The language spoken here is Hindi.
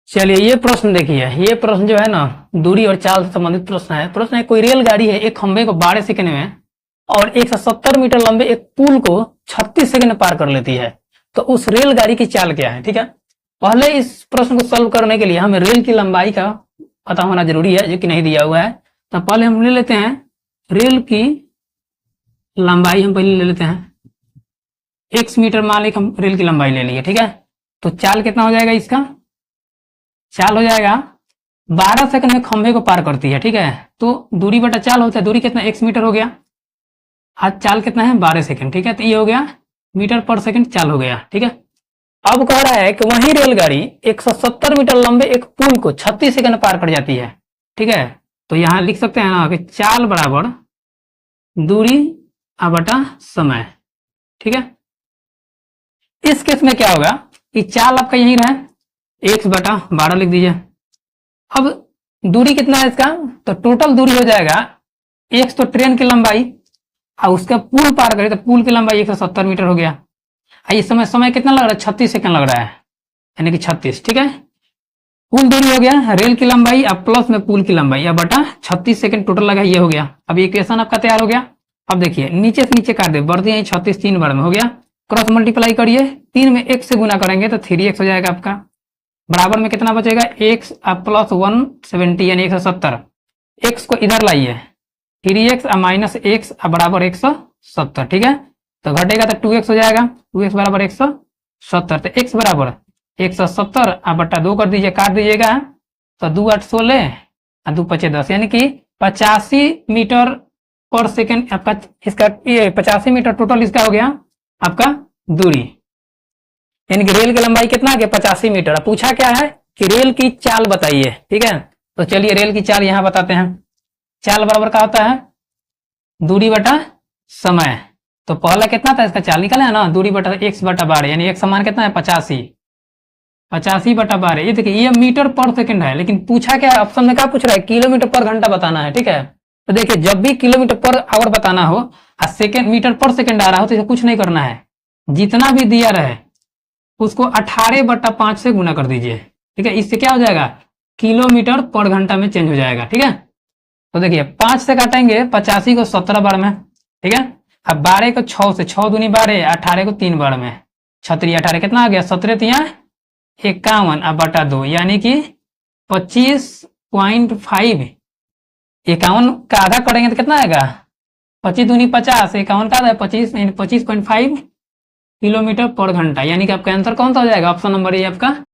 चलिए ये प्रश्न देखिए, ये प्रश्न जो है ना दूरी और चाल से संबंधित प्रश्न है। प्रश्न है कोई रेलगाड़ी है एक खंभे को 12 सेकंड में और 170 मीटर लंबे एक पुल को 36 सेकंड में पार कर लेती है, तो उस रेलगाड़ी की चाल क्या है। ठीक है, पहले इस प्रश्न को सॉल्व करने के लिए हमें रेल की लंबाई का पता होना जरूरी है, जो कि नहीं दिया हुआ है। तो पहले हम ले लेते हैं रेल की लंबाई, हम पहले ले लेते हैं x मीटर, मान लीजिए हम रेल की लंबाई ले लिए। ठीक है, तो चाल कितना हो जाएगा, इसका चाल हो जाएगा 12 सेकंड में खंभे को पार करती है। ठीक है, तो दूरी बटा चाल होता है, दूरी कितना x मीटर हो गया, आज चाल कितना है 12 सेकंड। ठीक है, तो ये हो गया मीटर पर सेकंड चाल हो गया। ठीक है, अब कह रहा है कि वही रेलगाड़ी 170 मीटर लंबे एक पुल को 36 सेकंड में पार कर जाती है। ठीक है, तो यहां लिख सकते हैं ना कि चाल बराबर दूरी बटा समय। ठीक है, इस केस में क्या होगा कि चाल आपका यही रहा, x बटा 12 लिख दीजिए। अब दूरी कितना है इसका, तो टोटल दूरी हो जाएगा x तो ट्रेन की लंबाई और उसका पुल पार करे तो पुल की लंबाई 170 मीटर हो गया। इस समय समय कितना लग रहा है, 36 सेकंड लग रहा है, यानी कि 36। ठीक है, कुल दूरी हो गया रेल की लंबाई अब प्लस में पुल की लंबाई अब बटा 36 सेकंड टोटल लगा, ये हो गया। अब इक्वेशन आपका तैयार हो गया। अब देखिए नीचे से नीचे काट दे, बढ़ती है 36 3 बार में हो गया, क्रॉस मल्टीप्लाई करिए, 3 में 1 से गुना करेंगे तो 3x हो जाएगा आपका, बराबर में कितना बचेगा x प्लस 170 यानी 170, x को इधर लाइए 3x माइनस x बराबर 170। ठीक है, तो घटेगा तो 2x हो जाएगा, 2x बराबर 170, तो x बराबर 170 बट्टा 2 कर दीजिए, काट दीजिएगा, तो 2 8 16 और 2 5 10 यानी कि 85 मीटर पर सेकंड आपका इसका, ये 85 मीटर टोटल इसका हो गया आपका दूरी, यानी कि रेल की लंबाई कितना है 85 मीटर। पूछा क्या है कि रेल की चाल बताइए। ठीक है, तो चलिए रेल की चाल यहां बताते हैं। चाल बराबर क्या होता है, दूरी बटा समय। तो पहला कितना था इसका चाल निकाले है ना, दूरी बटा x बटा 12, यानी x समान कितना है 85, 85 बटा 12। ये देखिए ये मीटर पर सेकंड है, लेकिन पूछा क्या है, ऑप्शन में क्या पूछ रहा है, किलोमीटर पर घंटा बताना है। ठीक है, तो देखिए जब भी किलोमीटर पर आवर बताना हो और सेकंड मीटर पर सेकंड आ रहा हो तो इसे कुछ नहीं करना है, जितना भी दिया रहे उसको 18 बटा 5 से गुना कर दीजिए। ठीक है, इससे क्या हो जाएगा, किलोमीटर पर घंटा में चेंज हो जाएगा। ठीक है, तो देखिए 5 से काटेंगे 85 को 17 बार में। ठीक है, अब 12 को 6 से, 6 दूनी 12, 18 को 3 बार में, 6 18 कितना आ गया, 17 तिया 51 बटा 2 यानी कि 25.5, 51 का आधा करेंगे तो कितना आएगा, 25 दूनी 50, 51 का आधा 25 25.5 किलोमीटर पर घंटा, यानी कि आपका आंसर कौन सा हो जाएगा, ऑप्शन नंबर ए आपका